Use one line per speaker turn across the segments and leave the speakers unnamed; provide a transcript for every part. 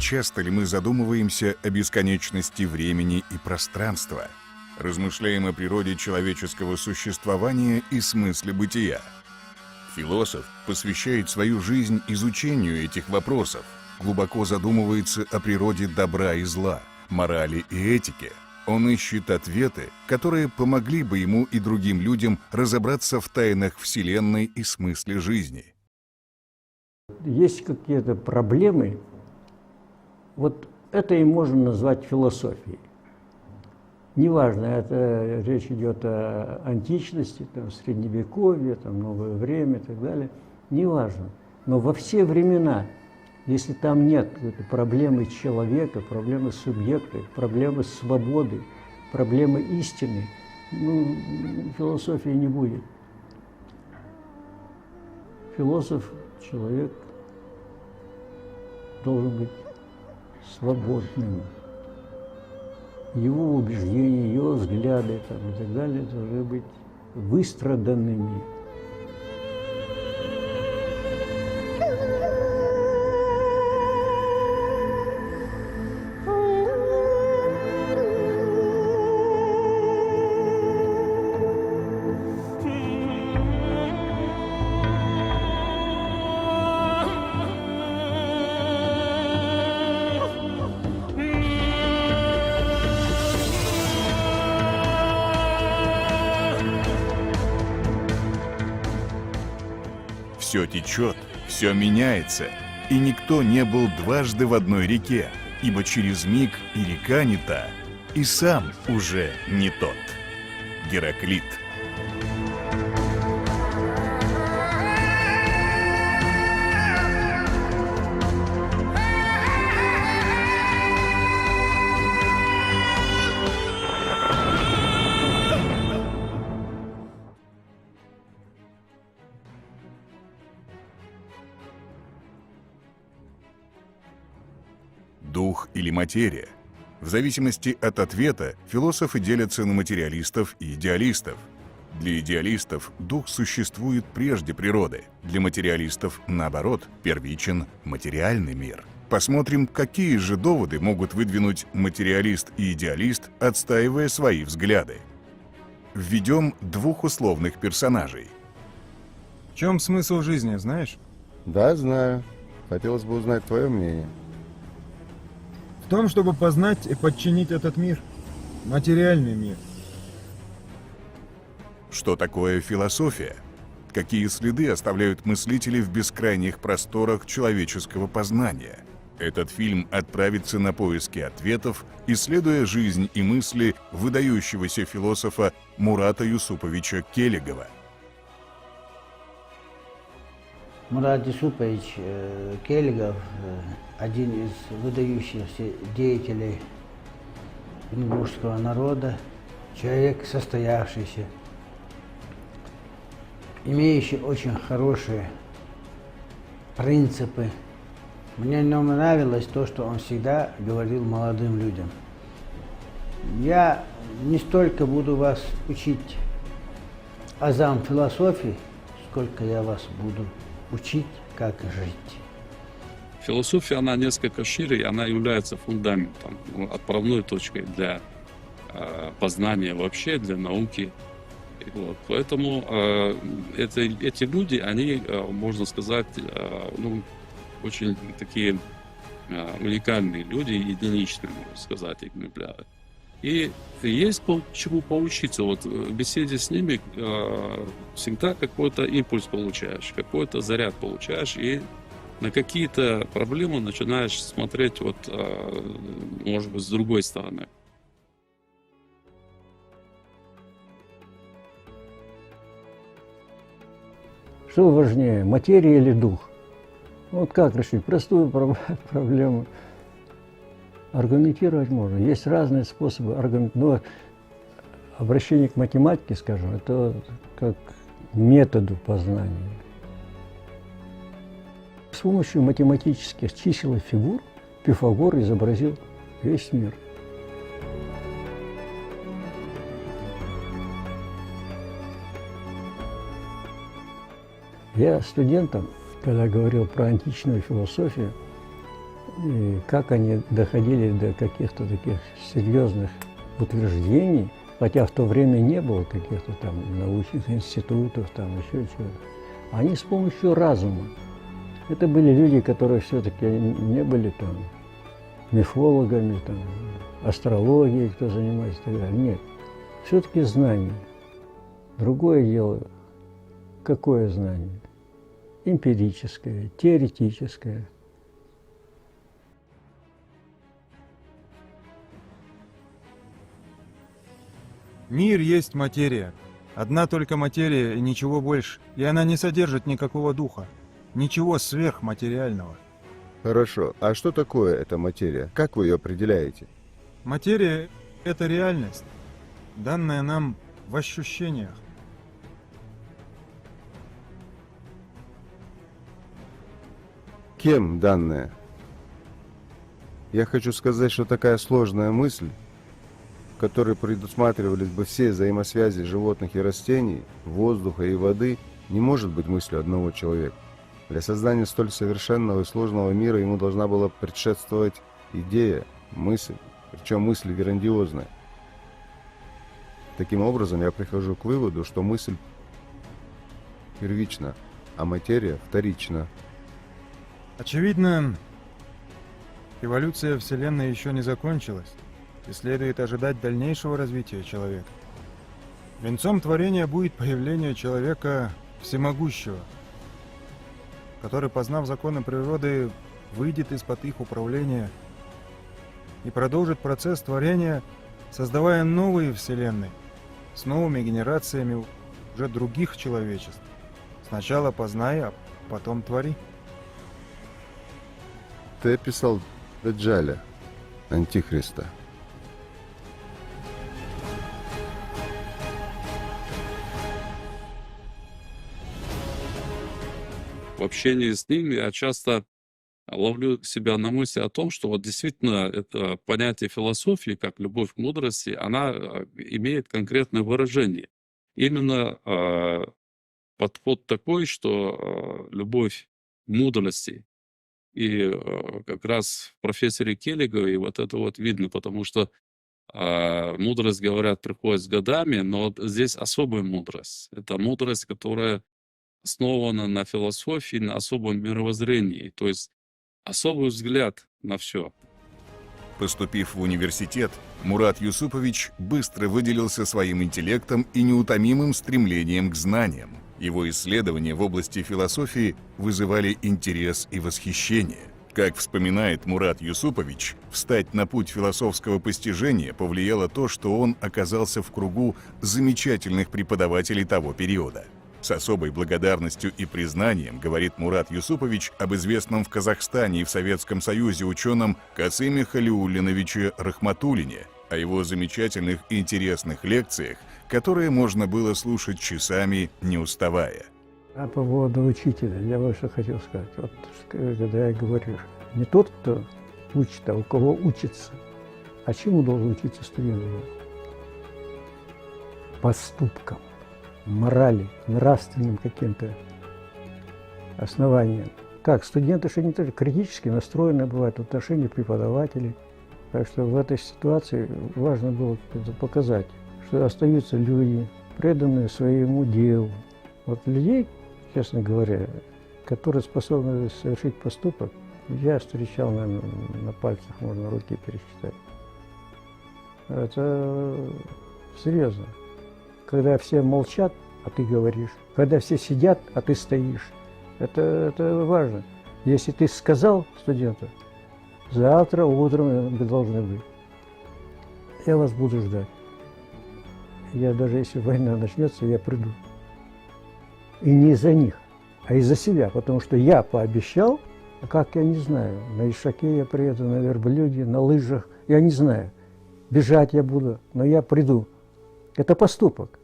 часто ли мы задумываемся о бесконечности времени и пространства? Размышляем о природе человеческого существования и смысле бытия. Философ посвящает свою жизнь изучению этих вопросов, глубоко задумывается о природе добра и зла, морали и этике. Он ищет ответы, которые помогли бы ему и другим людям разобраться в тайнах Вселенной и смысле жизни.
Есть какие-то проблемы, вот это и можно назвать философией. Неважно, это речь идет о античности, там, средневековье, там, новое время и так далее. Неважно. Но во все времена, если там нет какой-то проблемы человека, проблемы субъекта, проблемы свободы, проблемы истины, философии не будет. Философ, человек должен быть свободным. Его убеждения, его взгляды там, и так далее должны быть выстраданными.
Все течет, все меняется, и никто не был дважды в одной реке, ибо через миг и река не та, и сам уже не тот. Гераклит. Дух или материя. В зависимости от ответа философы делятся на материалистов и идеалистов. Для идеалистов дух существует прежде природы, для материалистов, наоборот, первичен материальный мир. Посмотрим, какие же доводы могут выдвинуть материалист и идеалист, отстаивая свои взгляды. Введем двух условных персонажей.
В чем смысл жизни, знаешь?
Да, знаю. Хотелось бы узнать твое мнение.
В том, чтобы познать и подчинить этот мир. Материальный мир.
Что такое философия? Какие следы оставляют мыслители в бескрайних просторах человеческого познания? Этот фильм отправится на поиски ответов, исследуя жизнь и мысли выдающегося философа Мурата Юсуповича Келегова.
Мурат Юсупович Келегов один из выдающихся деятелей ингушского народа, человек состоявшийся, имеющий очень хорошие принципы. Мне в нем нравилось то, что он всегда говорил молодым людям. Я не столько буду вас учить азам философии, сколько я вас буду учить, как жить.
Философия, она несколько шире, она является фундаментом, отправной точкой для познания вообще, для науки. Вот. Поэтому эти люди, они, можно сказать, очень такие уникальные люди, единичные, можно сказать, экземпляры. И есть чему поучиться. Вот в беседе с ними всегда какой-то импульс получаешь, какой-то заряд получаешь, и на какие-то проблемы начинаешь смотреть, вот, может быть, с другой стороны.
Что важнее, материя или дух? Вот как решить простую проблему? Аргументировать можно. Есть разные способы аргументировать. Но обращение к математике, скажем, это как методу познания. С помощью математических чисел и фигур Пифагор изобразил весь мир. Я студентам, когда говорил про античную философию, И как они доходили до каких-то таких серьезных утверждений, хотя в то время не было каких-то там научных институтов, там еще чего-то. Они с помощью разума. Это были люди, которые все-таки не были там мифологами, там, астрологией, кто занимается и так далее. Нет, все-таки знание. Другое дело, какое знание? Эмпирическое, теоретическое.
Мир есть материя. Одна только материя и ничего больше. И она не содержит никакого духа. Ничего сверхматериального.
Хорошо, а что такое эта материя? Как вы ее определяете?
Материя – это реальность, данная нам в ощущениях.
Кем данная? Я хочу сказать, что такая сложная мысль, в которой предусматривались бы все взаимосвязи животных и растений, воздуха и воды, не может быть мыслью одного человека. Для создания столь совершенного и сложного мира ему должна была предшествовать идея, мысль, причем мысль грандиозная. Таким образом, я прихожу к выводу, что мысль первична, а материя вторична.
Очевидно, эволюция Вселенной еще не закончилась, и следует ожидать дальнейшего развития человека. Венцом творения будет появление человека всемогущего, который, познав законы природы, выйдет из-под их управления и продолжит процесс творения, создавая новые вселенные с новыми генерациями уже других человечеств. Сначала познай, а потом твори.
Ты описал Даджаля, Антихриста.
В общении с ним я часто ловлю себя на мысли о том, что вот действительно это понятие философии, как любовь к мудрости, она имеет конкретное выражение. Именно подход такой, что любовь к мудрости. И как раз в профессоре Келлигове вот это вот видно, потому что мудрость, говорят, приходит с годами, но вот здесь особая мудрость. Это мудрость, которая основана на философии, на особом мировоззрении, то есть особый взгляд на все.
Поступив в университет, Мурат Юсупович быстро выделился своим интеллектом и неутомимым стремлением к знаниям. Его исследования в области философии вызывали интерес и восхищение. Как вспоминает Мурат Юсупович, встать на путь философского постижения повлияло то, что он оказался в кругу замечательных преподавателей того периода. С особой благодарностью и признанием говорит Мурат Юсупович об известном в Казахстане и в Советском Союзе ученом Касыме Халиуллиновиче Рахматуллине, о его замечательных и интересных лекциях, которые можно было слушать часами, не уставая.
А по поводу учителя, я вот что хотел сказать. Вот когда я говорю, не тот, кто учит, а у кого учится. А чему должен учиться студент? Поступкам, морали, нравственным каким-то основаниям. Как студенты же не тоже критически настроены бывают в отношении преподавателей. Так что в этой ситуации важно было показать, что остаются люди, преданные своему делу. Вот людей, честно говоря, которые способны совершить поступок, я встречал, наверное, на пальцах можно руки пересчитать. Это серьезно. Когда все молчат, а ты говоришь. Когда все сидят, а ты стоишь. Это важно. Если ты сказал студенту, завтра утром вы должны быть. Я вас буду ждать. Я даже если война начнется, я приду. И не из-за них, а из-за себя. Потому что я пообещал, а как я не знаю. На ишаке я приеду, на верблюде, на лыжах. Я не знаю. Бежать я буду, но я приду. Это поступок.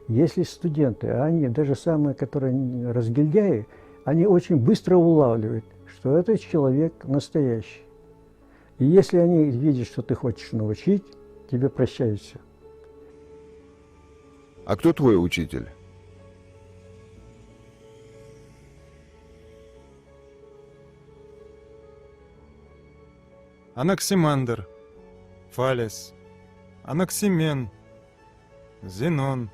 Если студенты, а они, даже самые, которые разгильдяи, они очень быстро улавливают, что этот человек настоящий. И если они видят, что ты хочешь научить, тебе прощают все.
А кто твой учитель?
Анаксимандр, Фалес, Анаксимен, Зенон.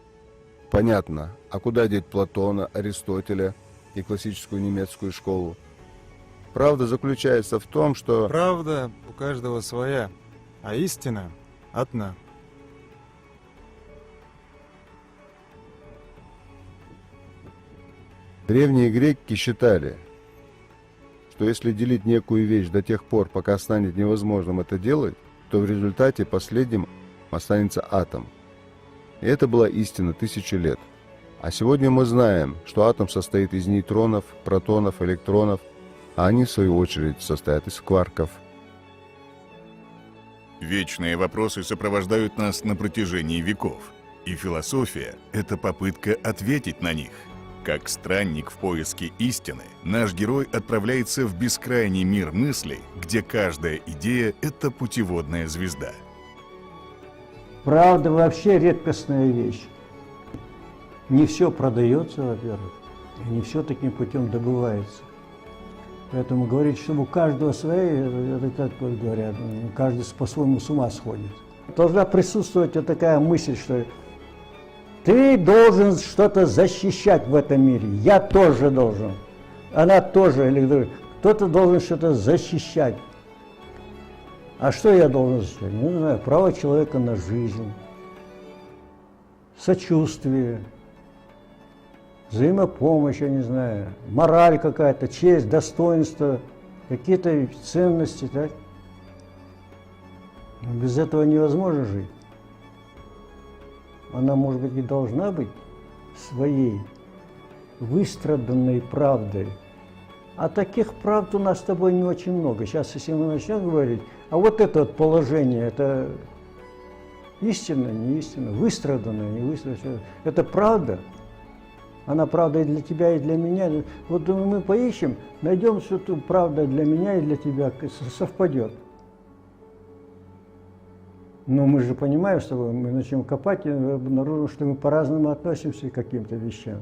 Понятно. А куда деть Платона, Аристотеля и классическую немецкую школу? Правда заключается в том, что...
Правда у каждого своя, а истина одна.
Древние греки считали, что если делить некую вещь до тех пор, пока станет невозможным это делать, то в результате последним останется атом. И это была истина тысячи лет. А сегодня мы знаем, что атом состоит из нейтронов, протонов, электронов, а они, в свою очередь, состоят из кварков.
Вечные вопросы сопровождают нас на протяжении веков, и философия — это попытка ответить на них. Как странник в поиске истины, наш герой отправляется в бескрайний мир мыслей, где каждая идея — это путеводная звезда.
Правда вообще редкостная вещь. Не все продается, во-первых, и не все таким путем добывается. Поэтому говорить, что у каждого свои, это как вот говорят, каждый по-своему с ума сходит. Должна присутствовать вот такая мысль, что ты должен что-то защищать в этом мире, я тоже должен, она тоже, или кто-то должен что-то защищать. А что я должен защищать? Не знаю, право человека на жизнь, сочувствие, взаимопомощь, я не знаю, мораль какая-то, честь, достоинство, какие-то ценности, так? Но без этого невозможно жить. Она, может быть, и должна быть своей выстраданной правдой. А таких правд у нас с тобой не очень много. Сейчас, если мы начнем говорить, а вот это вот положение, это истина, не истина, выстраданное, не выстраданное. Это правда. Она правда и для тебя, и для меня. Вот мы поищем, найдем, что тут правда для меня и для тебя совпадет. Но мы же понимаем, что мы начнем копать и обнаружим, что мы по-разному относимся к каким-то вещам.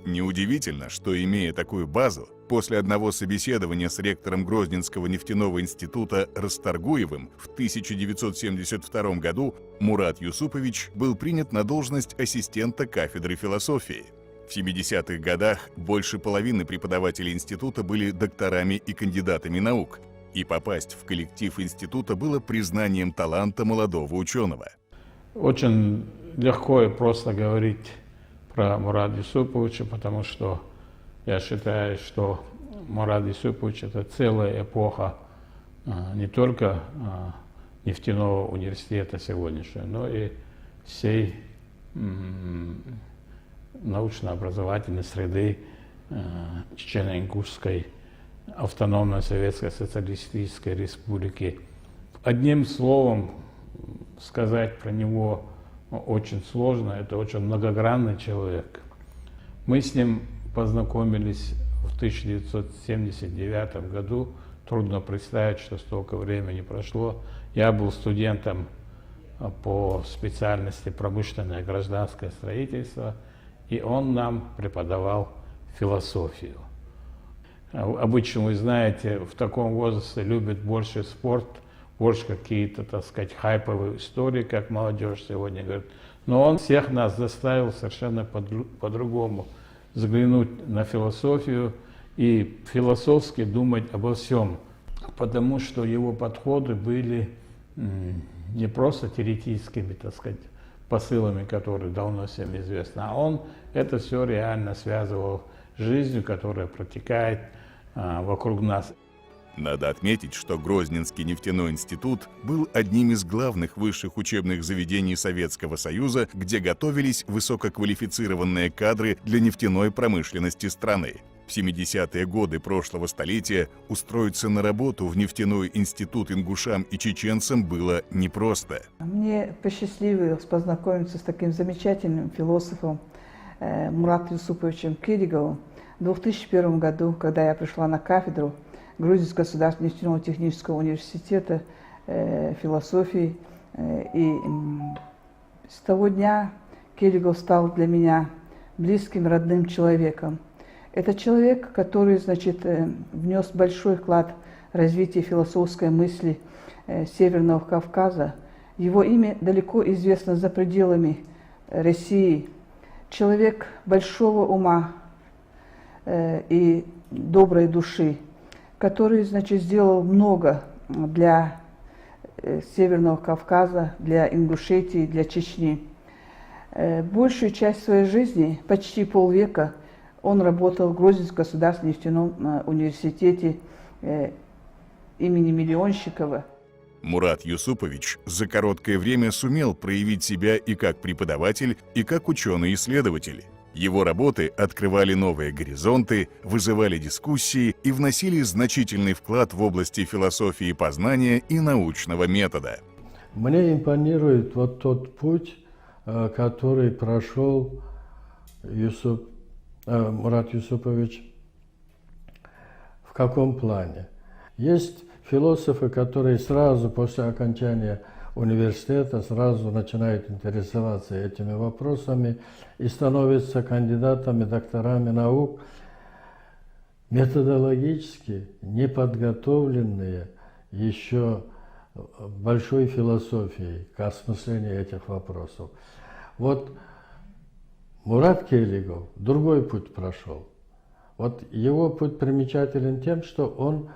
Неудивительно, что, имея такую базу, после одного собеседования с ректором Грозненского нефтяного института Расторгуевым в 1972 году Мурат Юсупович был принят на должность ассистента кафедры философии. В 70-х годах больше половины преподавателей института были докторами и кандидатами наук, и попасть в коллектив института было признанием таланта молодого ученого.
Очень легко и просто говорить про Мурата Юсуповича, потому что я считаю, что Мурат Юсупович — это целая эпоха не только нефтяного университета сегодняшнего, но и всей научно-образовательной среды Чечено-Ингушской автономной Советской Социалистической Республики. Одним словом сказать про него очень сложно, это очень многогранный человек. Мы с ним познакомились в 1979 году, трудно представить, что столько времени прошло. Я был студентом по специальности промышленное гражданское строительство, и он нам преподавал философию. Обычно, вы знаете, в таком возрасте любят больше спорт, больше какие-то, так сказать, хайповые истории, как молодежь сегодня говорит. Но он всех нас заставил совершенно по-другому взглянуть на философию и философски думать обо всем. Потому что его подходы были не просто теоретическими, так сказать, посылами, которые давно всем известны, а он это все реально связывал с жизнью, которая протекает вокруг нас.
Надо отметить, что Грозненский нефтяной институт был одним из главных высших учебных заведений Советского Союза, где готовились высококвалифицированные кадры для нефтяной промышленности страны. В 70-е годы прошлого столетия устроиться на работу в нефтяной институт ингушам и чеченцам было непросто.
Мне посчастливилось познакомиться с таким замечательным философом Муратом Юсуповичем Кириговым в 2001 году, когда я пришла на кафедру Грузинского государственного нефтяного технического университета философии. И с того дня Киригов стал для меня близким, родным человеком. Это человек, который, значит, внес большой вклад в развитие философской мысли Северного Кавказа. Его имя далеко известно за пределами России. Человек большого ума и доброй души, который, значит, сделал много для Северного Кавказа, для Ингушетии, для Чечни. Большую часть своей жизни, почти полвека, он работал в Грузинском государственном нефтяном университете имени Миллионщикова.
Мурат Юсупович за короткое время сумел проявить себя и как преподаватель, и как ученый-исследователь. Его работы открывали новые горизонты, вызывали дискуссии и вносили значительный вклад в области философии познания и научного метода.
Мне импонирует вот тот путь, который прошел Мурат Юсупович. В каком плане? Есть философы, которые сразу после окончания университета сразу начинают интересоваться этими вопросами и становятся кандидатами, докторами наук, методологически неподготовленные еще большой философией к осмыслению этих вопросов. Вот Мурат Келигов другой путь прошел. Вот его путь примечателен тем, что он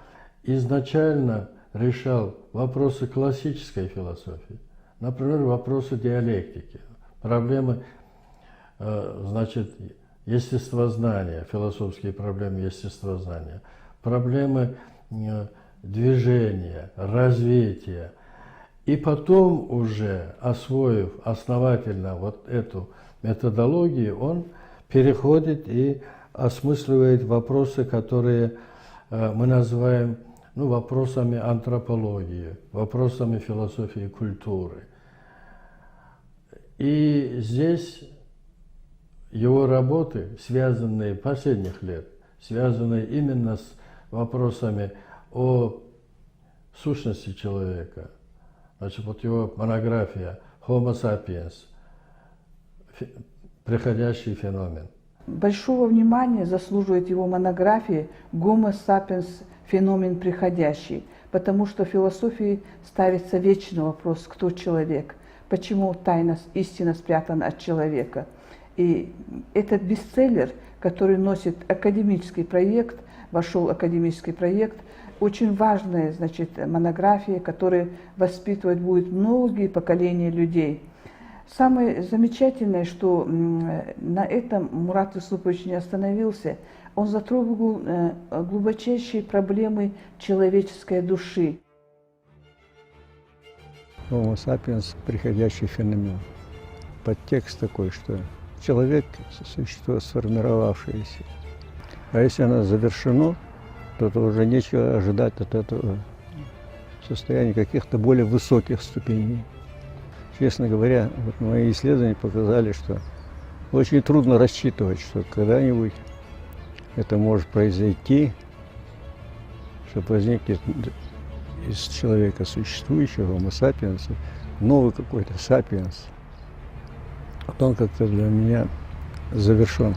изначально решал вопросы классической философии, например, вопросы диалектики, проблемы, значит, естествознания, философские проблемы естествознания, проблемы движения, развития. И потом уже, освоив основательно вот эту методологию, он переходит и осмысливает вопросы, которые мы называем вопросами антропологии, вопросами философии культуры. И здесь его работы, связанные последних лет, связанные именно с вопросами о сущности человека. Значит, вот его монография «Homo sapiens», приходящий феномен.
Большого внимания заслуживает его монография «Homo sapiens. Феномен приходящий», потому что в философии ставится вечный вопрос, кто человек, почему тайна, истина спрятана от человека. И этот бестселлер, который носит академический проект, вошел в академический проект, очень важная, значит, монография, которая воспитывать будет многие поколения людей. Самое замечательное, что на этом Мурат Юсупович не остановился. Он затрогал глубочайшие проблемы человеческой души.
Homo sapiens – приходящий феномен. Подтекст такой, что человек – существо сформировавшееся. А если оно завершено, то уже нечего ожидать от этого состояния каких-то более высоких ступеней. Честно говоря, вот мои исследования показали, что очень трудно рассчитывать, что когда-нибудь это может произойти, что возникнет из человека существующего, Homo sapiens, новый какой-то сапиенс. Вот он как-то для меня завершен.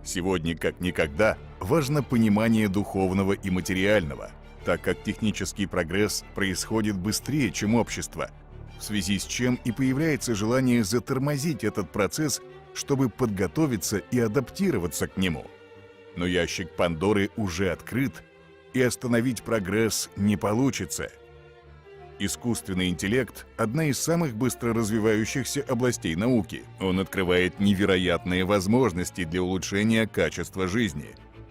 Сегодня, как никогда, важно понимание духовного и материального, так как технический прогресс происходит быстрее, чем общество, в связи с чем и появляется желание затормозить этот процесс, чтобы подготовиться и адаптироваться к нему. Но ящик Пандоры уже открыт, и остановить прогресс не получится. Искусственный интеллект – одна из самых быстро развивающихся областей науки. Он открывает невероятные возможности для улучшения качества жизни.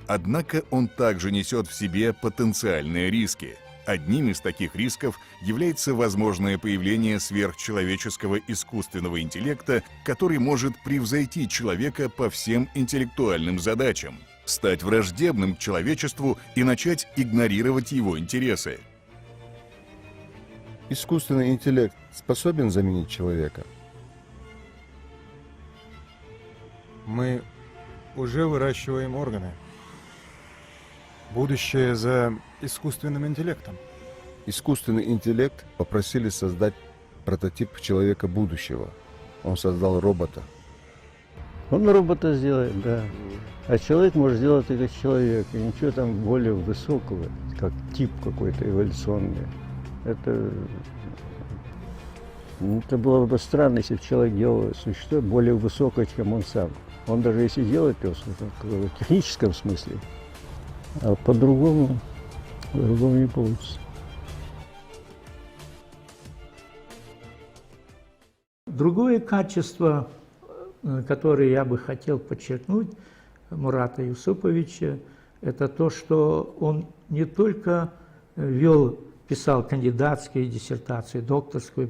Однако он также несет в себе потенциальные риски. Одним из таких рисков является возможное появление сверхчеловеческого искусственного интеллекта, который может превзойти человека по всем интеллектуальным задачам, стать враждебным к человечеству и начать игнорировать его интересы.
Искусственный интеллект способен заменить человека?
Мы уже выращиваем органы. Будущее за искусственным интеллектом.
Искусственный интеллект попросили создать прототип человека будущего. Он создал робота.
Он робота сделает, да. А человек может сделать только человек. И ничего там более высокого, как тип какой-то эволюционный. Это было бы странно, если бы человек делал существо более высокое, чем он сам. Он даже если делает его в техническом смысле, а по-другому не получится.
Другое качество, которое я бы хотел подчеркнуть Мурата Юсуповича, это то, что он не только писал кандидатскую диссертацию, докторскую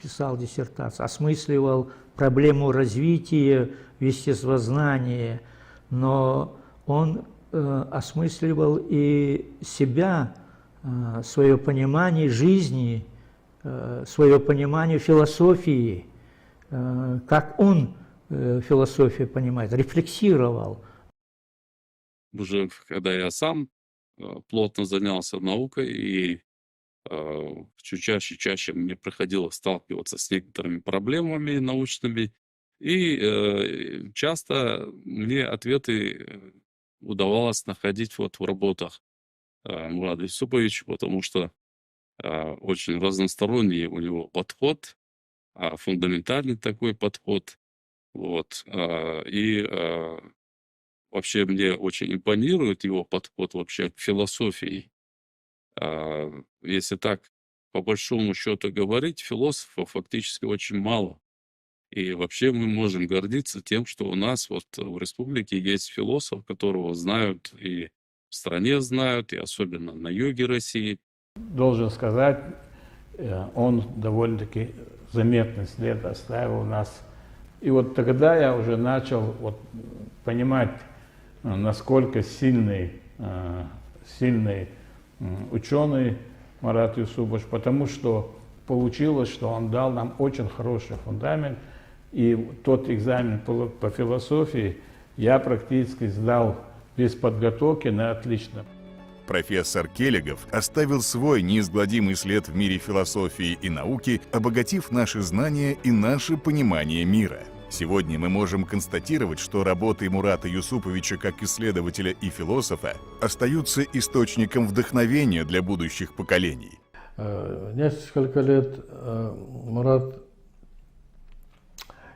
писал диссертацию, осмысливал проблему развития естествознания, но он осмысливал и себя, свое понимание жизни, свое понимание философии, как он философию понимает, рефлексировал.
Уже когда я сам плотно занялся наукой, и все чаще и чаще мне приходилось сталкиваться с некоторыми проблемами научными, и часто мне ответы удавалось находить вот в работах Мурата Юсуповича, потому что очень разносторонний у него подход, фундаментальный такой подход. Вот. Вообще мне очень импонирует его подход вообще к философии. Если так по большому счету говорить, философов фактически очень мало. И вообще мы можем гордиться тем, что у нас вот в республике есть философ, которого знают и в стране знают, и особенно на юге России.
Должен сказать, он довольно-таки заметный след оставил у нас. И вот тогда я уже начал вот понимать, насколько сильный ученый Мурат Юсупович, потому что получилось, что он дал нам очень хороший фундамент. И тот экзамен по философии я практически сдал без подготовки на отлично.
Профессор Келлигов оставил свой неизгладимый след в мире философии и науки, обогатив наши знания и наше понимание мира. Сегодня мы можем констатировать, что работы Мурата Юсуповича как исследователя и философа остаются источником вдохновения для будущих поколений.
Несколько лет Мурат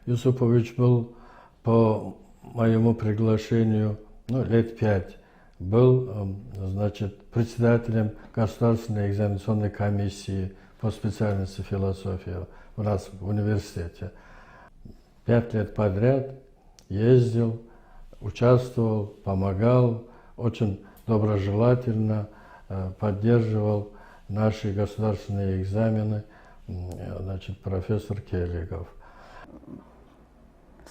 Юсупович был по моему приглашению, лет 5, был, значит, председателем Государственной экзаменационной комиссии по специальности философия у нас в университете. 5 лет подряд ездил, участвовал, помогал, очень доброжелательно поддерживал наши государственные экзамены, значит, профессор Келлигов.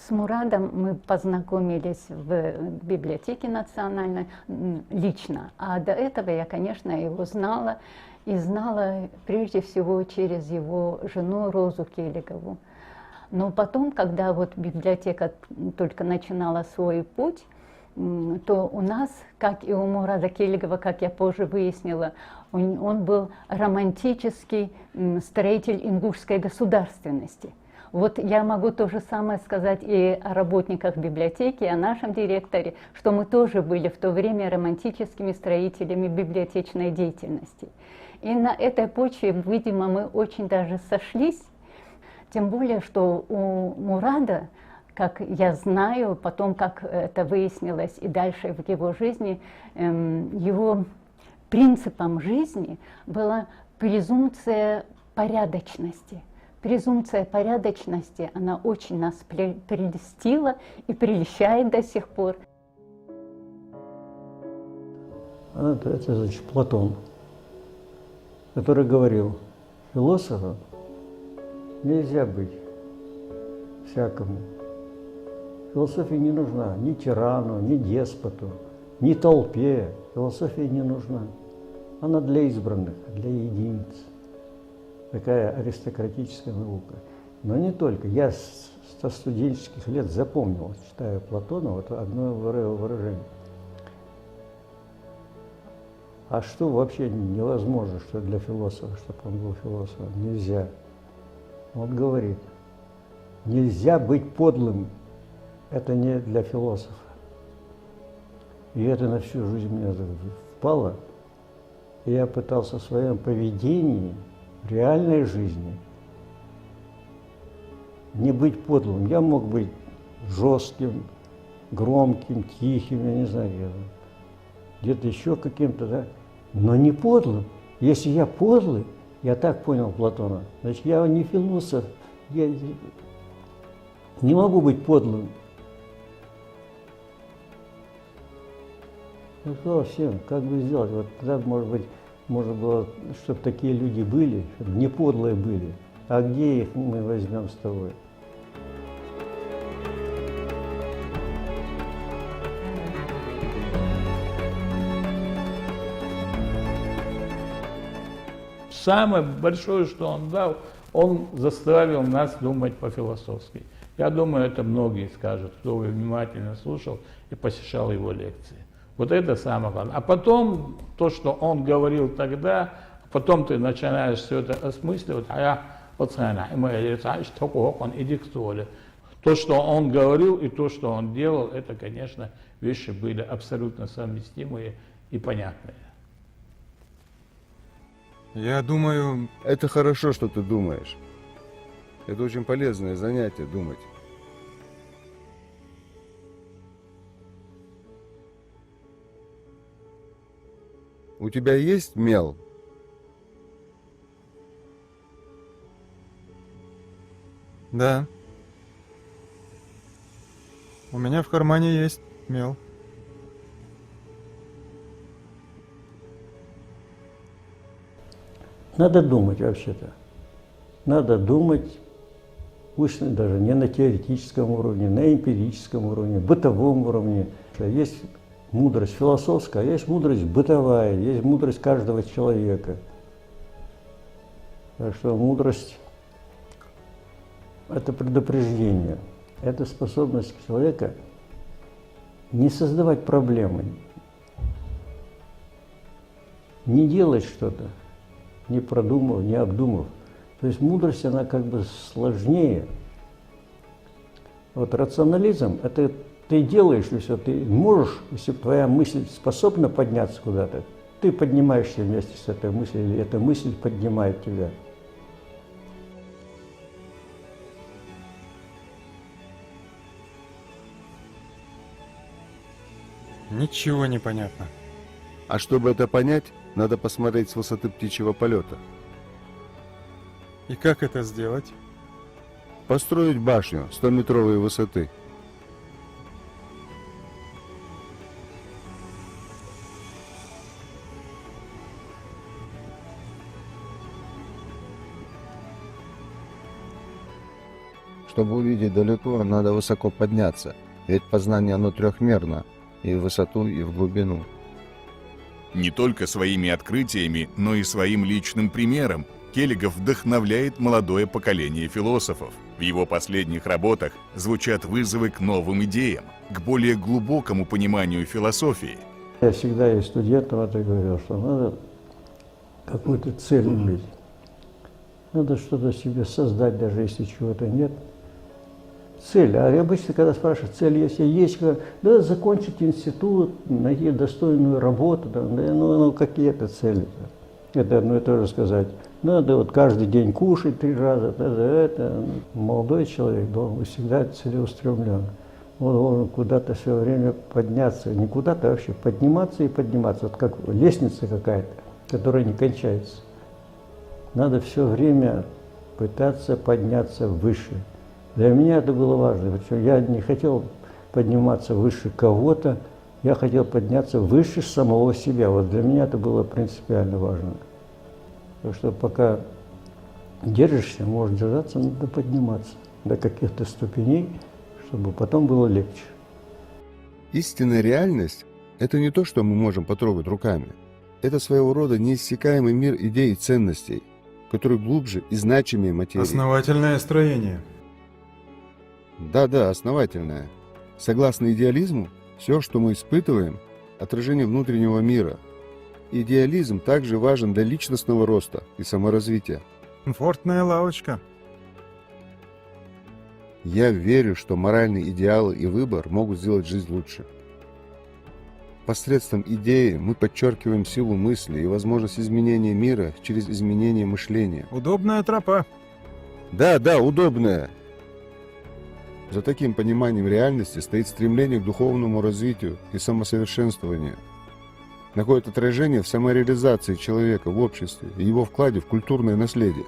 С Мурадом мы познакомились в библиотеке национальной лично, а до этого я, конечно, его знала, и знала прежде всего через его жену Розу Келлигову. Но потом, когда вот библиотека только начинала свой путь, то у нас, как и у Мурата Келлигова, как я позже выяснила, он был романтический строитель ингушской государственности. Вот я могу то же самое сказать и о работниках библиотеки, о нашем директоре, что мы тоже были в то время романтическими строителями библиотечной деятельности. И на этой почве, видимо, мы очень даже сошлись, тем более, что у Мурада, как я знаю, потом, как это выяснилось и дальше в его жизни, его принципом жизни была презумпция порядочности. Презумпция порядочности, она очень нас прельстила и прельщает до сих пор.
Это значит Платон, который говорил, философом нельзя быть всякому. Философия не нужна ни тирану, ни деспоту, ни толпе. Философия не нужна. Она для избранных, для единиц. Такая аристократическая наука. Но не только. Я со студенческих лет запомнил, читая Платона, вот одно выражение. А что вообще невозможно, что для философа, чтобы он был философом? Нельзя. Он говорит, нельзя быть подлым это не для философа. И это на всю жизнь мне впало. И я пытался в своем поведении, в реальной жизни, не быть подлым. Я мог быть жестким, громким, тихим, я не знаю, где-то еще каким-то, да, но не подлым. Если я подлый, я так понял Платона, значит, я не философ, я не могу быть подлым. Ну что, всем, как бы сделать? Вот тогда, может быть, можно было, чтобы такие люди были, чтобы не подлые были. А где их мы возьмем с тобой?
Самое большое, что он дал, он заставил нас думать по-философски. Я думаю, это многие скажут, кто внимательно слушал и посещал его лекции. Вот это самое главное. А потом, то, что он говорил тогда, потом ты начинаешь все это осмысливать, а я вот иди к столе. То, что он говорил и то, что он делал, это, конечно, вещи были абсолютно совместимые и понятные.
Я думаю,
Это хорошо, что ты думаешь. Это очень полезное занятие думать. У тебя есть мел?
да. У меня в кармане есть мел.
Надо думать вообще-то. Надо думать, пусть даже не на теоретическом уровне, на эмпирическом уровне, бытовом уровне. Есть мудрость философская, а есть мудрость бытовая, есть мудрость каждого человека. Так что мудрость – это предупреждение, это способность человека не создавать проблемы, не делать что-то, не продумав, не обдумав. То есть мудрость, она как бы сложнее. Вот рационализм – это ты делаешь все, ты можешь, если твоя мысль способна подняться куда-то, ты поднимаешься вместе с этой мыслью, или эта мысль поднимает тебя.
Ничего не понятно.
А чтобы это понять, надо посмотреть с высоты птичьего полета.
И как это сделать?
Построить башню 100-метровой высоты. Чтобы увидеть далеко, надо высоко подняться, ведь познание оно трехмерно, и в высоту, и в глубину.
Не только своими открытиями, но и своим личным примером Келлигов вдохновляет молодое поколение философов. В его последних работах звучат вызовы к новым идеям, к более глубокому пониманию философии.
Я всегда и студентам это говорил, что надо какую-то цель иметь. Надо что-то себе создать, даже если чего-то нет. Цель. А обычно, когда спрашивают, цель есть, да, закончить институт, найти достойную работу, да, ну какие это цели-то? Это одно и то же сказать. Надо вот каждый день кушать 3 раза, это. Молодой человек должен быть всегда целеустремлен. Он должен куда-то все время подняться, не куда-то, а вообще подниматься и подниматься. Вот как лестница какая-то, которая не кончается. Надо все время пытаться подняться выше. Для меня это было важно. Причем я не хотел подниматься выше кого-то, я хотел подняться выше самого себя. Вот для меня это было принципиально важно. Так что пока держишься, можешь держаться, надо подниматься до каких-то ступеней, чтобы потом было легче.
Истинная реальность – это не то, что мы можем потрогать руками. Это своего рода неиссякаемый мир идей и ценностей, который глубже и значимее материи.
Основательное строение.
Да, основательное. Согласно идеализму, все, что мы испытываем – отражение внутреннего мира. Идеализм также важен для личностного роста и саморазвития.
Комфортная лавочка.
Я верю, что моральные идеалы и выбор могут сделать жизнь лучше. Посредством идеи мы подчеркиваем силу мысли и возможность изменения мира через изменение мышления.
Удобная тропа.
Да, удобная. За таким пониманием реальности стоит стремление к духовному развитию и самосовершенствованию. Находит отражение в самореализации человека в обществе и его вкладе в культурное наследие.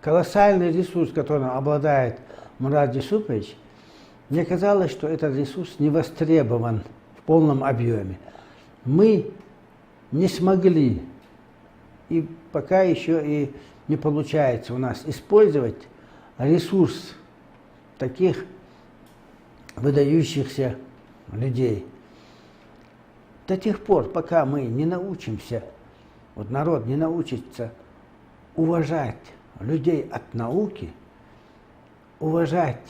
Колоссальный ресурс, которым обладает Мурат Юсупович, мне казалось, что этот ресурс не востребован в полном объеме. Мы не смогли, и пока еще и не получается у нас использовать ресурс таких выдающихся людей. До тех пор, пока мы не научимся, вот народ не научится уважать людей от науки, уважать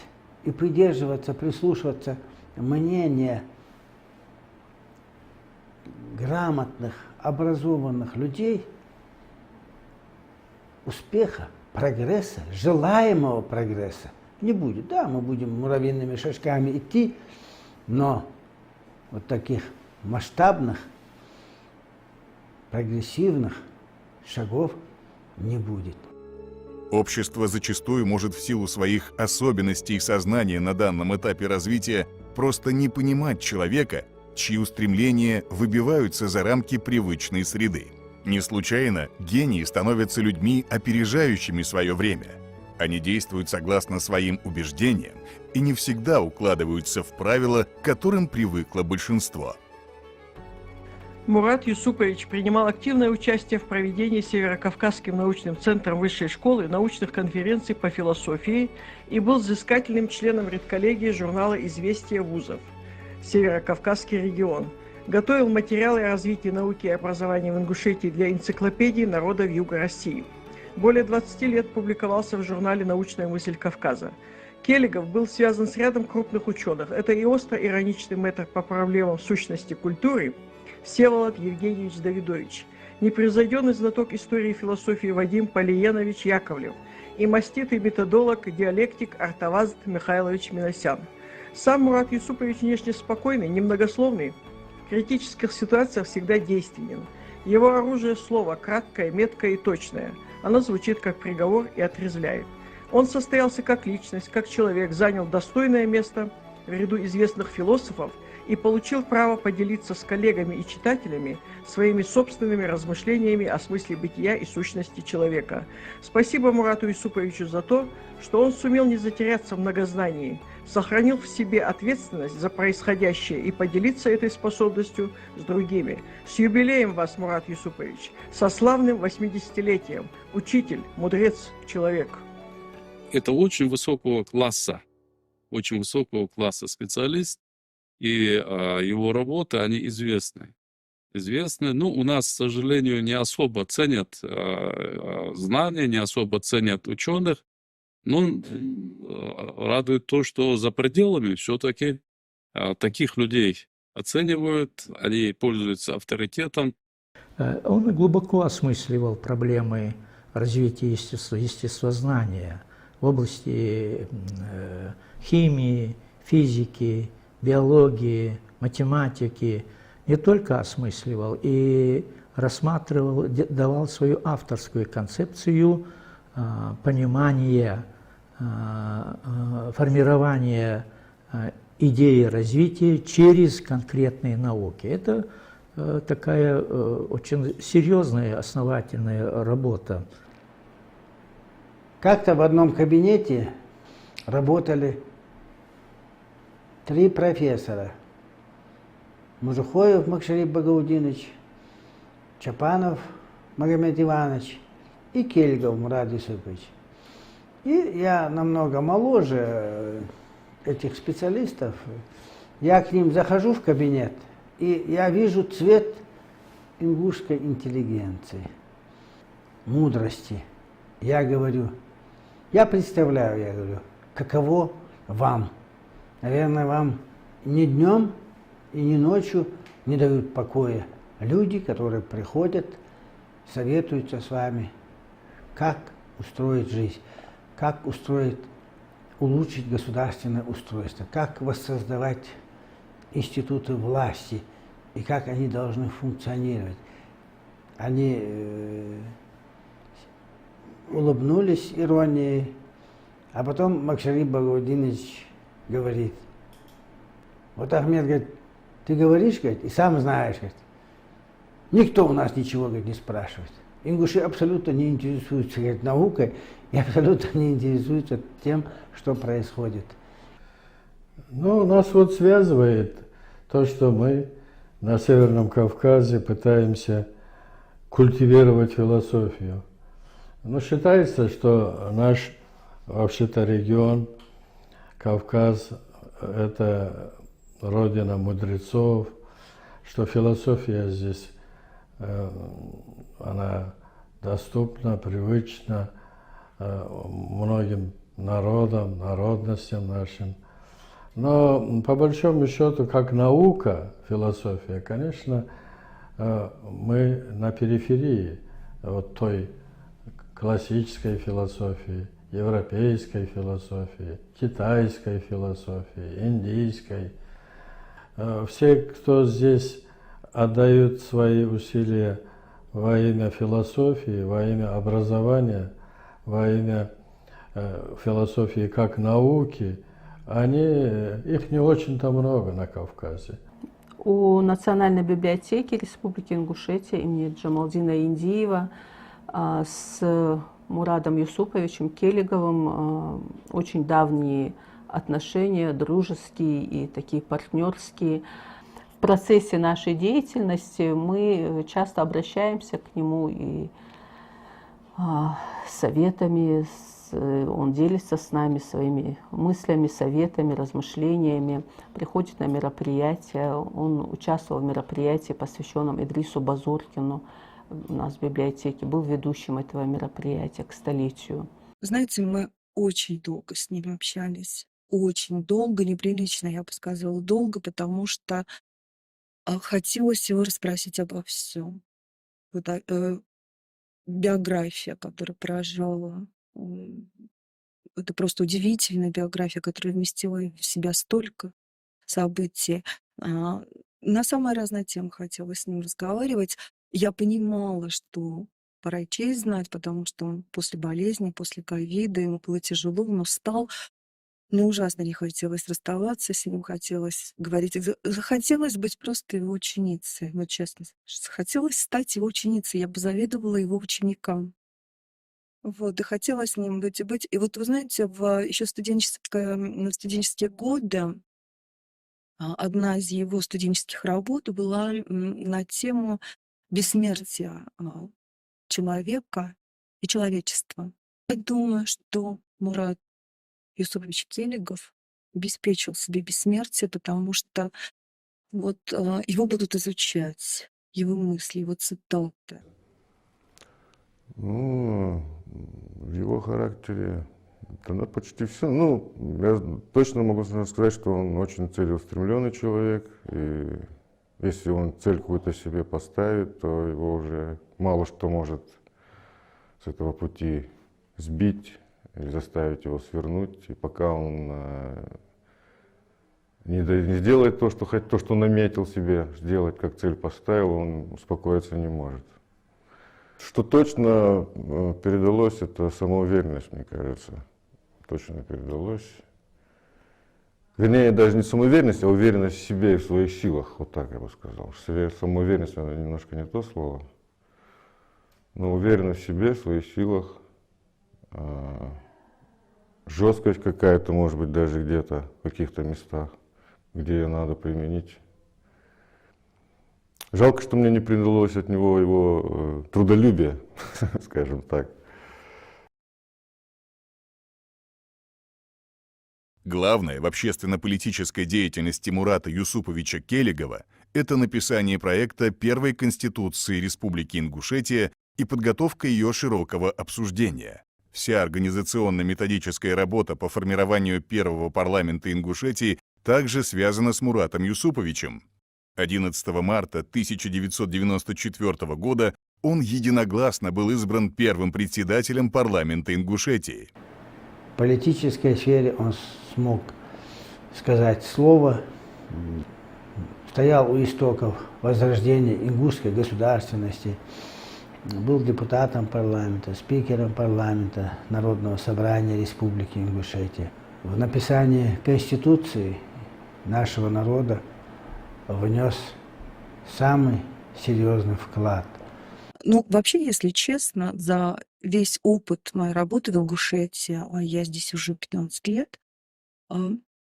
и придерживаться, прислушиваться мнения грамотных, образованных людей, успеха, прогресса, желаемого прогресса не будет. Да, мы будем муравьиными шажками идти, но вот таких масштабных, прогрессивных шагов не будет.
Общество зачастую может в силу своих особенностей сознания на данном этапе развития просто не понимать человека, чьи устремления выбиваются за рамки привычной среды. Не случайно гении становятся людьми, опережающими свое время. Они действуют согласно своим убеждениям и не всегда укладываются в правила, к которым привыкло большинство.
Мурат Юсупович принимал активное участие в проведении Северокавказским научным центром высшей школы научных конференций по философии и был взыскательным членом редколлегии журнала «Известия вузов» «Северокавказский регион». Готовил материалы о развитии науки и образования в Ингушетии для энциклопедии народов Юга России. Более 20 лет публиковался в журнале «Научная мысль Кавказа». Келлигов был связан с рядом крупных ученых. Это и остро-ироничный мэтр по проблемам сущности культуры Всеволод Евгеньевич Давидович, непревзойденный знаток истории и философии Вадим Полиенович Яковлев и маститый методолог, диалектик Артавазд Михайлович Миносян. Сам Мурат Юсупович внешне спокойный, немногословный, в критических ситуациях всегда действенен. Его оружие – слово, краткое, меткое и точное. Оно звучит как приговор и отрезвляет. Он состоялся как личность, как человек, занял достойное место в ряду известных философов и получил право поделиться с коллегами и читателями своими собственными размышлениями о смысле бытия и сущности человека. Спасибо Мурату Юсуповичу за то, что он сумел не затеряться в многознании, сохранил в себе ответственность за происходящее и поделиться этой способностью с другими. С юбилеем вас, Мурат Юсупович! Со славным 80-летием! Учитель, мудрец, человек!
Это очень высокого класса специалист, и его работы, они известны. Ну, у нас, к сожалению, не особо ценят знания, не особо ценят ученых, но радует то, что за пределами все-таки таких людей оценивают, они пользуются авторитетом.
Он глубоко осмысливал проблемы развития естествознания в области химии, физики, биологии, математики. Не только осмысливал и рассматривал, давал свою авторскую концепцию понимания, формирования идеи развития через конкретные науки. Это такая очень серьезная, основательная работа.
Как-то в одном кабинете работали 3 профессора. Мужухоев Макшарип Багаудинович, Чапанов Магомед Иванович и Келлигов Мурат Юсупович. И я намного моложе этих специалистов. Я к ним захожу в кабинет, и я вижу цвет ингушской интеллигенции, мудрости. Я говорю, я представляю, каково вам. Наверное, вам ни днем и ни ночью не дают покоя люди, которые приходят советуются с вами, как устроить жизнь, как улучшить государственное устройство, как воссоздавать институты власти и как они должны функционировать. Они улыбнулись иронией, а потом Макшари Багаудинович говорит: вот Ахмед говорит, ты говоришь, говорит, и сам знаешь, говорит, никто у нас ничего, говорит, не спрашивает. Ингуши абсолютно не интересуются, говорит, наукой и абсолютно не интересуются тем, что происходит.
Ну, нас вот связывает то, что мы на Северном Кавказе пытаемся культивировать философию. Но считается, что наш вообще-то регион, Кавказ, это родина мудрецов, что философия здесь, она доступна, привычна многим народам, народностям нашим. Но по большому счету, как наука, философия, конечно, мы на периферии вот той классической философии, европейской философии, китайской философии, индийской. Все, кто здесь отдают свои усилия во имя философии, во имя образования, во имя философии как науки, их не очень-то много на Кавказе.
У Национальной библиотеки Республики Ингушетия имени Джамалдина Индиева с Мурадом Юсуповичем Келиговым очень давние отношения, дружеские и такие партнерские. В процессе нашей деятельности мы часто обращаемся к нему и советами, он делится с нами своими мыслями, советами, размышлениями, приходит на мероприятия. Он участвовал в мероприятии, посвященном Идрису Базуркину у нас в библиотеке, был ведущим этого мероприятия к столетию.
Знаете, мы очень долго с ним общались. Очень долго, неприлично, я бы сказала, долго, потому что хотелось его расспросить обо всем. Вот, биография, которую прожила, это просто удивительная биография, которая вместила в себя столько событий. На самые разные темы хотелось с ним разговаривать. Я понимала, что пора честь знать, потому что он после болезни, после ковида, ему было тяжело, он устал. Мне ужасно не хотелось расставаться с ним, хотелось говорить. Захотелось быть просто его ученицей, вот честно. Хотелось стать его ученицей, я бы завидовала его ученикам. Вот, и хотела с ним быть. И вот, вы знаете, еще студенческие годы одна из его студенческих работ была на тему бессмертия человека и человечества. Я думаю, что Мурат Юсупович Келигов обеспечил себе бессмертие, потому что вот его будут изучать, его мысли, его цитаты.
Ну, в его характере тогда почти все. Ну, я точно могу сказать, что он очень целеустремленный человек, и если он цель какую-то себе поставит, то его уже мало что может с этого пути сбить или заставить его свернуть. И пока он не сделает то, что наметил себе сделать, как цель поставил, он успокоиться не может. Что точно передалось, это самоуверенность, мне кажется. Точно передалось. Вернее, даже не самоуверенность, а уверенность в себе и в своих силах. Вот так я бы сказал. Самоуверенность, это немножко не то слово. Но уверенность в себе, в своих силах. Жесткость какая-то, может быть, даже где-то, в каких-то местах, где ее надо применить. Жалко, что мне не передалось от него его трудолюбие, скажем так.
Главное в общественно-политической деятельности Мурата Юсуповича Келигова – это написание проекта первой Конституции Республики Ингушетия и подготовка ее широкого обсуждения. Вся организационно-методическая работа по формированию первого парламента Ингушетии также связана с Муратом Юсуповичем. 11 марта 1994 года Он единогласно был избран первым председателем парламента Ингушетии.
В политической сфере он смог сказать слово, стоял у истоков возрождения ингушской государственности, был депутатом парламента, спикером парламента Народного собрания Республики Ингушетия. В написании Конституции нашего народа внес самый серьезный вклад.
Ну, вообще, если честно, за весь опыт моей работы в Ингушетии, а я здесь уже 15 лет,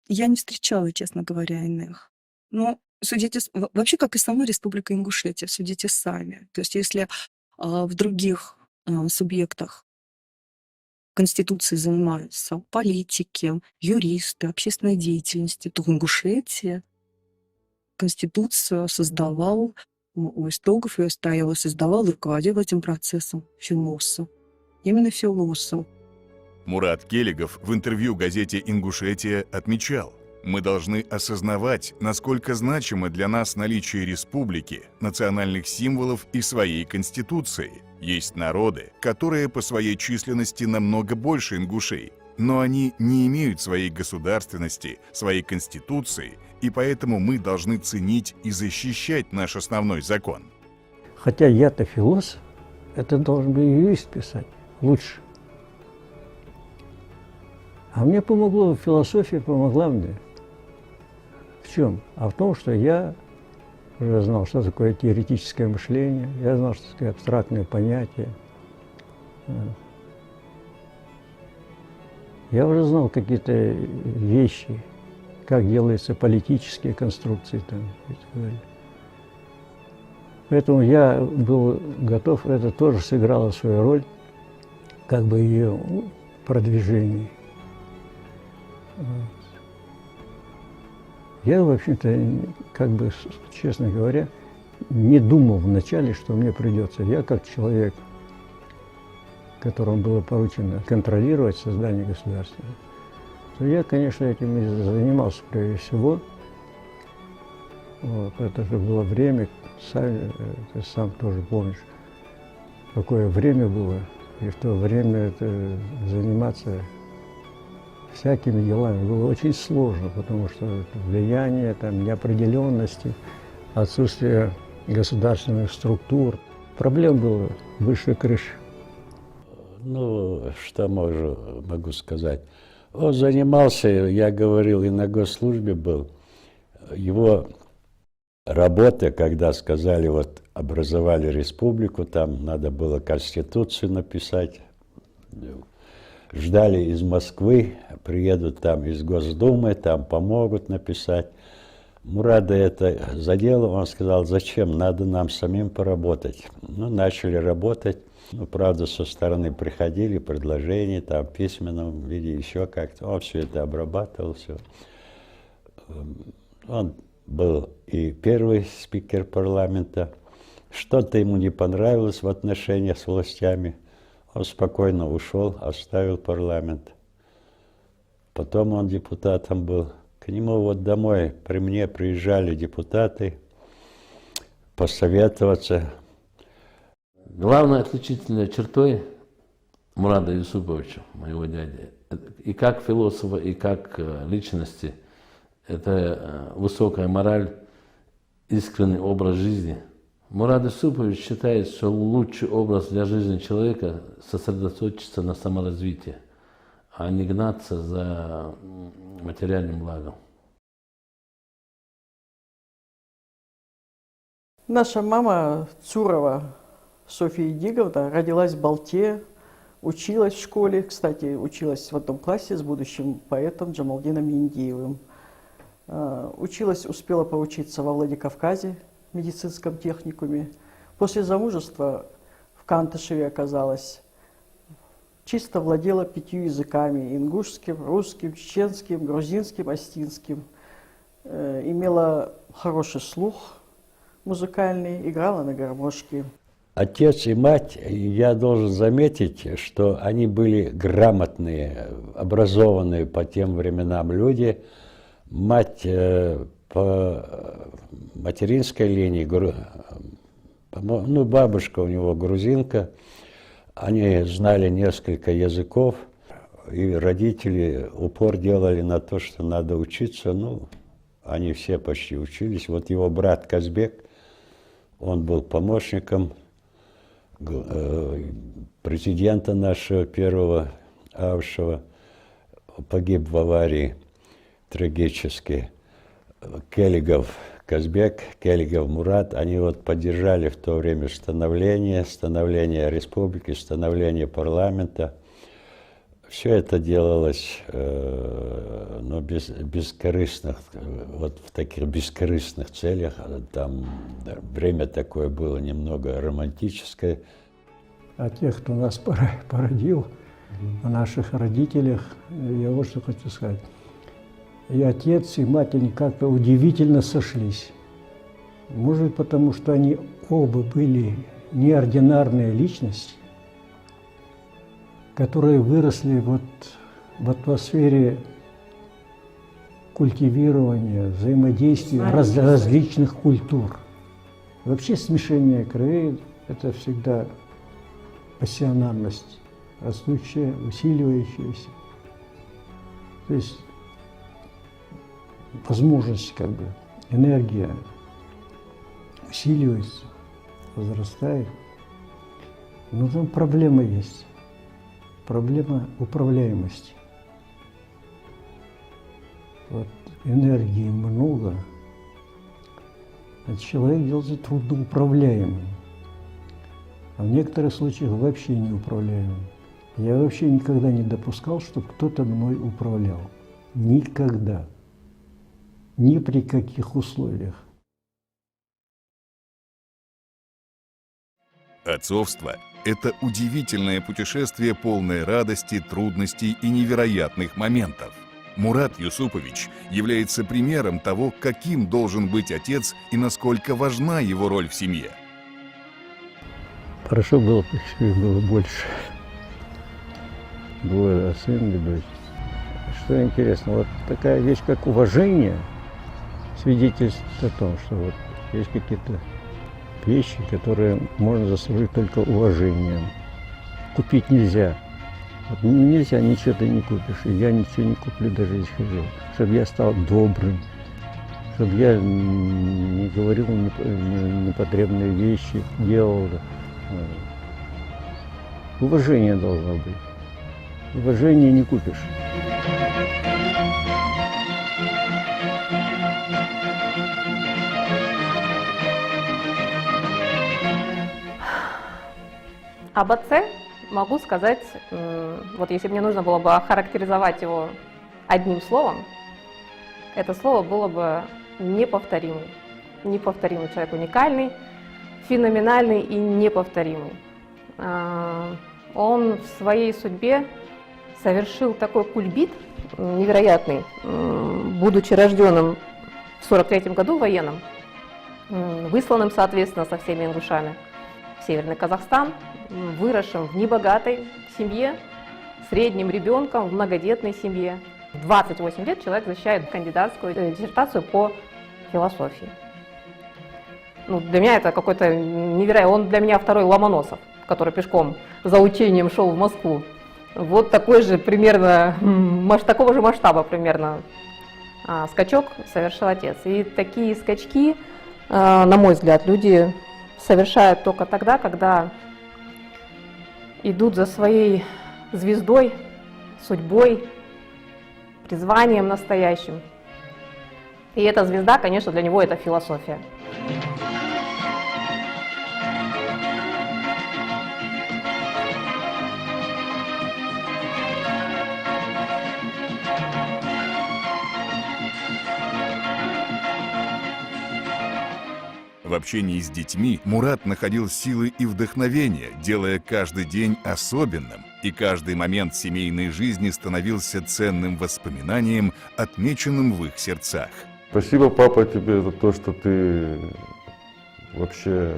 я не встречала, честно говоря, иных. Но судите, вообще, как и самой Республика Ингушетия, судите сами. То есть если в других субъектах Конституции занимаются политики, юристы, общественной деятельностью, то в Ингушетии Конституцию создавал, у истоков ее стоял и создавал, и руководил этим процессом философ. Именно философ.
Мурат Келигов в интервью газете «Ингушетия» отмечал: «Мы должны осознавать, насколько значимо для нас наличие республики, национальных символов и своей конституции. Есть народы, которые по своей численности намного больше ингушей, но они не имеют своей государственности, своей конституции, и поэтому мы должны ценить и защищать наш основной закон».
Хотя я-то философ, это должен был юрист писать лучше. А мне помогло, философия помогла мне. В чем? А в том, что я уже знал, что такое теоретическое мышление, я знал, что такое абстрактные понятия. Я уже знал какие-то вещи, как делаются политические конструкции там, и так далее. Поэтому я был готов, это тоже сыграло свою роль, как бы ее продвижении. Я, в общем-то, как бы, честно говоря, не думал вначале, что мне придется. Я как человек, которому было поручено контролировать создание государства, то я, конечно, этим и занимался прежде всего. Вот, это же было время, ты сам тоже помнишь, какое время было, и в то время это заниматься всякими делами было очень сложно, потому что влияние, там, неопределенности, отсутствие государственных структур. Проблем было выше крыши.
Ну, что могу сказать. Он занимался, я говорил, и на госслужбе был. Его работа, когда сказали, вот образовали республику, там надо было Конституцию написать. Ждали из Москвы, приедут там из Госдумы, там помогут написать. Мурада это задело, он сказал, зачем, надо нам самим поработать. Ну, начали работать. Ну, правда, со стороны приходили предложения, там, в письменном виде, еще как-то. Он все это обрабатывал, все. Он был и первый спикер парламента. Что-то ему не понравилось в отношениях с властями. Он спокойно ушел, оставил парламент. Потом он депутатом был. К нему вот домой при мне приезжали депутаты посоветоваться.
Главной отличительной чертой Мурада Юсуповича, моего дяди, и как философа, и как личности, это высокая мораль, искренний образ жизни. Мурад Юсупович считает, что лучший образ для жизни человека сосредоточиться на саморазвитии, а не гнаться за материальным благом.
Наша мама Цурова Софья Едиговна родилась в Балте, училась в школе, кстати, училась в одном классе с будущим поэтом Джамалдином Миндиевым. Училась, успела поучиться во Владикавказе, в медицинском техникуме. После замужества в Кантышеве оказалась. Чисто владела 5 языками: ингушским, русским, чеченским, грузинским, остинским. Имела хороший слух музыкальный, играла на гармошке.
Отец и мать, я должен заметить, что они были грамотные, образованные по тем временам люди. Мать по материнской линии, Ну, бабушка у него грузинка, они знали несколько языков, и родители упор делали на то, что надо учиться. Ну, они все почти учились. Вот его брат Казбек, он был помощником президента нашего первого Авшева, погиб в аварии трагически. Келигов Казбек, Келигов Мурат, они вот поддержали в то время становление республики, становление парламента. Все это делалось но бескорыстных, вот в таких бескорыстных целях. Там время такое было немного романтическое.
О тех, кто нас породил, о наших родителях, я вот что хочу сказать. И отец, и мать, они как-то удивительно сошлись. Может быть, потому что они оба были неординарные личности, которые выросли вот в атмосфере культивирования, взаимодействия различных культур. Вообще смешение крови – это всегда пассионарность, растущая, усиливающаяся. То есть возможность, как бы, энергия усиливается, возрастает. Но там проблема есть. Проблема управляемости. Вот энергии много, а человек делается трудноуправляемым. А в некоторых случаях вообще неуправляемым. Я вообще никогда не допускал, чтобы кто-то мной управлял. Никогда. Ни при каких условиях.
Отцовство – это удивительное путешествие, полное радости, трудностей и невероятных моментов. Мурат Юсупович является примером того, каким должен быть отец и насколько важна его роль в семье.
Хорошо было, если было больше. Двое, а сын или дочь. Что интересно, вот такая вещь, как уважение, свидетельствует о том, что вот есть какие-то вещи, которые можно заслужить только уважением. Купить нельзя. Вот нельзя, ничего ты не купишь. И я ничего не куплю, даже если хочу. Чтобы я стал добрым, чтобы я не говорил непотребные вещи, делал. Уважение должно быть. Уважение не купишь.
Об отце могу сказать, вот если бы мне нужно было бы охарактеризовать его одним словом, это слово было бы неповторимый. Неповторимый человек, уникальный, феноменальный и неповторимый. Он в своей судьбе совершил такой кульбит невероятный, будучи рожденным в 1943 году военным, высланным, соответственно, со всеми ингушами в Северный Казахстан, выросшим в небогатой семье, средним ребенком в многодетной семье. В 28 лет человек защищает кандидатскую диссертацию по философии. Ну, для меня это какой-то невероятный. Он для меня второй Ломоносов, который пешком за учением шел в Москву. Вот такой же примерно, такого же масштаба примерно скачок совершил отец. И такие скачки, на мой взгляд, люди совершают только тогда, когда идут за своей звездой, судьбой, призванием настоящим. И эта звезда, конечно, для него это философия.
В общении с детьми Мурат находил силы и вдохновение, делая каждый день особенным, и каждый момент семейной жизни становился ценным воспоминанием, отмеченным в их сердцах.
Спасибо, папа, тебе за то, что ты вообще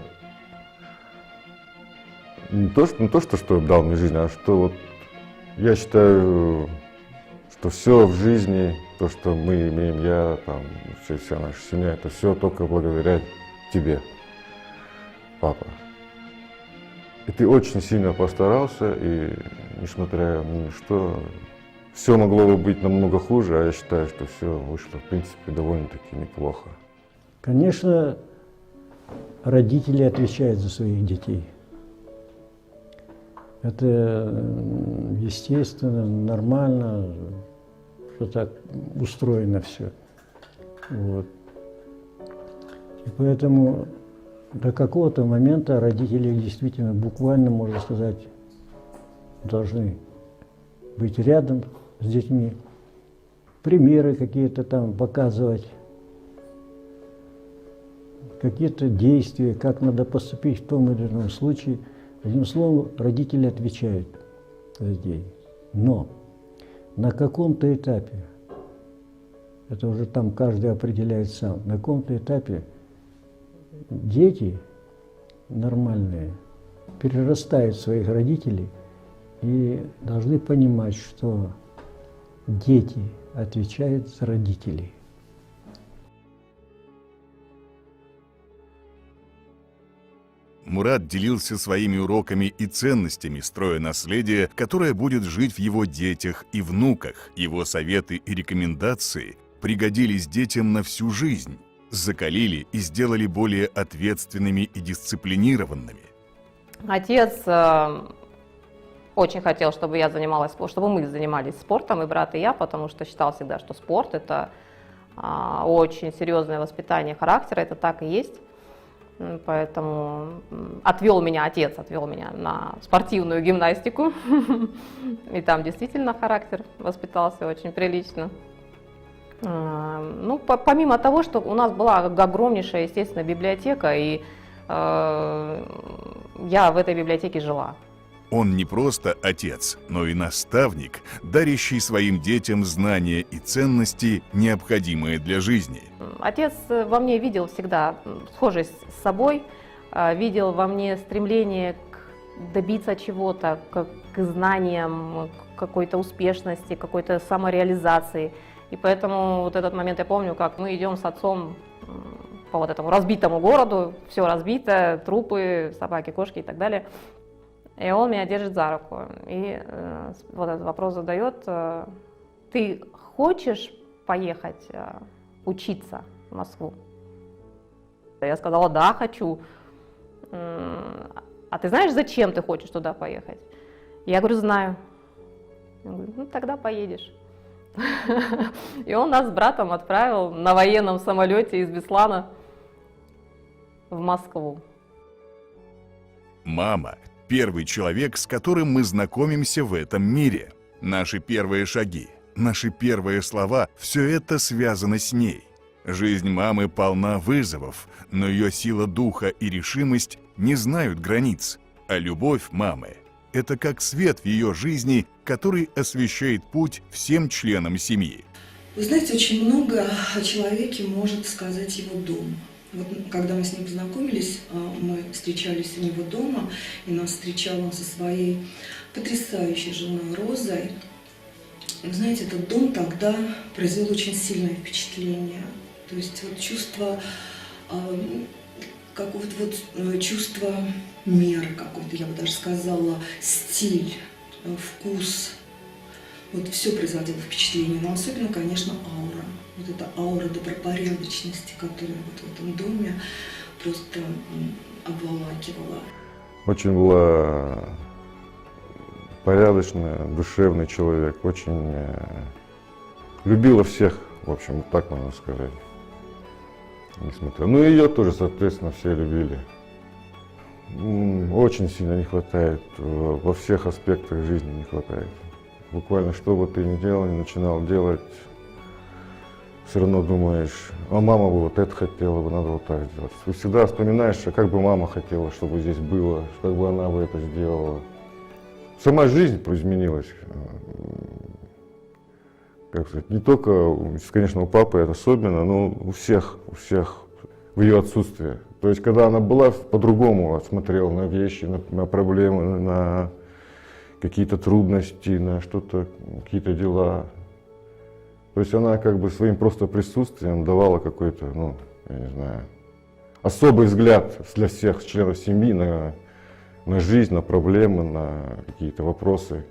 не то, что дал мне жизнь, а что вот я считаю, что все в жизни, то, что мы имеем, я, там, вся наша семья, это все только благодаря тебе. папа. И ты очень сильно постарался, и несмотря ни на что, все могло бы быть намного хуже, а я считаю, что все вышло, в принципе, довольно-таки неплохо.
Конечно, родители отвечают за своих детей. Это естественно, нормально, что так устроено все. Вот. И поэтому до какого-то момента родители действительно, буквально, можно сказать, должны быть рядом с детьми, примеры какие-то там показывать, какие-то действия, как надо поступить в том или ином случае. Одним словом, родители отвечают за детей. Но на каком-то этапе, это уже там каждый определяет сам, на каком-то этапе дети нормальные перерастают своих родителей и должны понимать, что дети отвечают за родителей.
Мурат делился своими уроками и ценностями, строя наследие, которое будет жить в его детях и внуках. Его советы и рекомендации пригодились детям на всю жизнь, закалили и сделали более ответственными и дисциплинированными.
Отец очень хотел, чтобы я занималась, чтобы мы занимались спортом, и брат, и я, потому что считал всегда, что спорт – это очень серьезное воспитание характера, это так и есть. Поэтому отец отвел меня на спортивную гимнастику, и там действительно характер воспитался очень прилично. Ну, помимо того, что у нас была огромнейшая, естественно, библиотека, и я в этой библиотеке жила.
Он не просто отец, но и наставник, дарящий своим детям знания и ценности, необходимые для жизни.
Отец во мне видел всегда схожесть с собой, видел во мне стремление добиться чего-то, к знаниям, к какой-то успешности, какой-то самореализации. И поэтому вот этот момент я помню, как мы идем с отцом по вот этому разбитому городу, все разбито, трупы, собаки, кошки и так далее. И он меня держит за руку и вот этот вопрос задает: ты хочешь поехать учиться в Москву? Я сказала: да, хочу. А ты знаешь, зачем ты хочешь туда поехать? Я говорю: знаю. Я говорю: ну тогда поедешь. И он нас с братом отправил на военном самолете из Беслана в Москву.
Мама – первый человек, с которым мы знакомимся в этом мире. Наши первые шаги, наши первые слова – все это связано с ней. Жизнь мамы полна вызовов, но ее сила духа и решимость не знают границ. А любовь мамы – это как свет в ее жизни, который освещает путь всем членам семьи.
Вы знаете, очень много о человеке может сказать его дом. Вот когда мы с ним познакомились, мы встречались у него дома, и нас встречал он со своей потрясающей женой Розой. И вы знаете, этот дом тогда произвел очень сильное впечатление. То есть вот чувство какого-то вот чувства меры какой-то, я бы даже сказала, стиль, вкус. Вот все производило впечатление, но особенно, конечно, аура. Вот эта аура добропорядочности, которая вот в этом доме просто обволакивала.
Очень была порядочная, душевный человек, очень любила всех, в общем, так можно сказать. Несмотря. Ну и ее тоже, соответственно, все любили. Очень сильно не хватает, во всех аспектах жизни не хватает. Буквально, что бы ты ни делал, не начинал делать, все равно думаешь: а мама бы вот это хотела бы, надо вот так сделать. Ты всегда вспоминаешь, как бы мама хотела, чтобы здесь было, как бы она бы это сделала. Сама жизнь изменилась. Как сказать, не только, конечно, у папы это особенно, но у всех в ее отсутствие. То есть, когда она была, по-другому смотрела на вещи, на проблемы, на какие-то трудности, на что-то, какие-то дела. То есть она как бы своим просто присутствием давала какой-то, ну, я не знаю, особый взгляд для всех членов семьи на жизнь, на проблемы, на какие-то вопросы.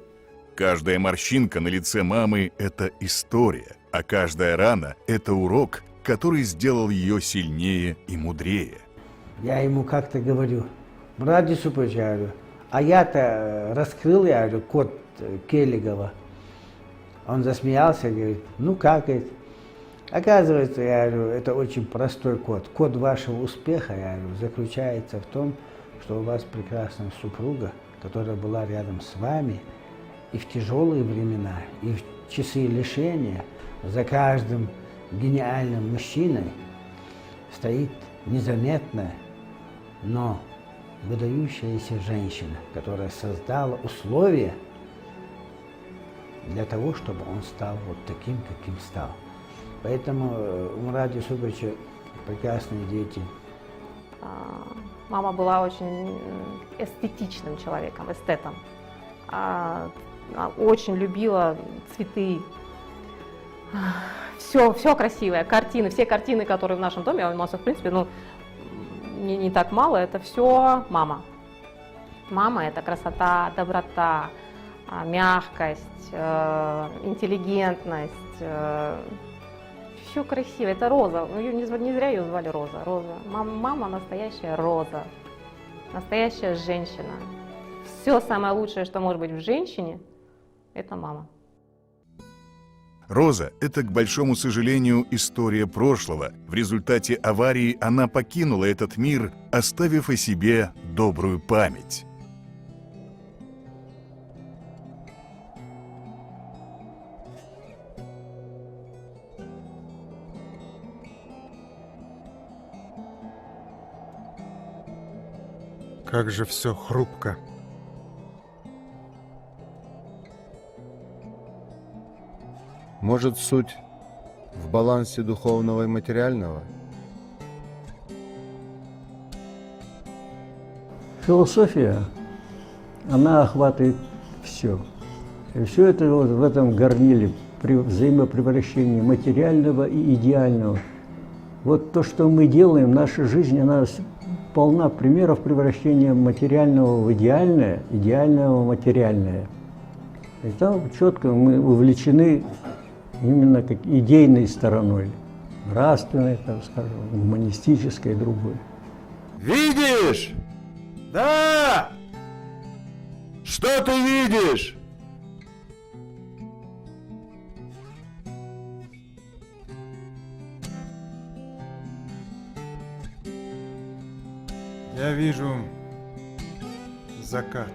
Каждая морщинка на лице мамы – это история, а каждая рана – это урок, который сделал ее сильнее и мудрее.
Я ему как-то говорю: Мурат Юсупович, я говорю, а я-то раскрыл, я говорю, код Келлигова. Он засмеялся и говорит: ну как это? Оказывается, я говорю, это очень простой код. Код вашего успеха, я говорю, заключается в том, что у вас прекрасная супруга, которая была рядом с вами и в тяжелые времена, и в часы лишения. За каждым гениальным мужчиной стоит незаметная, но выдающаяся женщина, которая создала условия для того, чтобы он стал вот таким, каким стал. Поэтому у Мурата Юсуповича прекрасные дети.
Мама была очень эстетичным человеком, эстетом. Очень любила цветы. Все красивое, картины, все картины, которые в нашем доме, а у нас их, в принципе, не так мало, это все мама. Мама – это красота, доброта, мягкость, интеллигентность. Все красиво. Это Роза. Не зря ее звали Роза. Мама настоящая Роза. Настоящая женщина. Все самое лучшее, что может быть в женщине, это мама.
Роза – это, к большому сожалению, история прошлого. В результате аварии она покинула этот мир, оставив о себе добрую память.
Как же все хрупко.
Может, суть в балансе духовного и материального?
Философия, она охватывает все. И все это вот в этом горниле взаимопревращения материального и идеального. Вот то, что мы делаем, наша жизнь, она полна примеров превращения материального в идеальное, идеального в материальное. И там четко мы увлечены именно как идейной стороной, нравственной, так скажем, гуманистической и другой.
Видишь? Да! Что ты видишь?
Я вижу закат.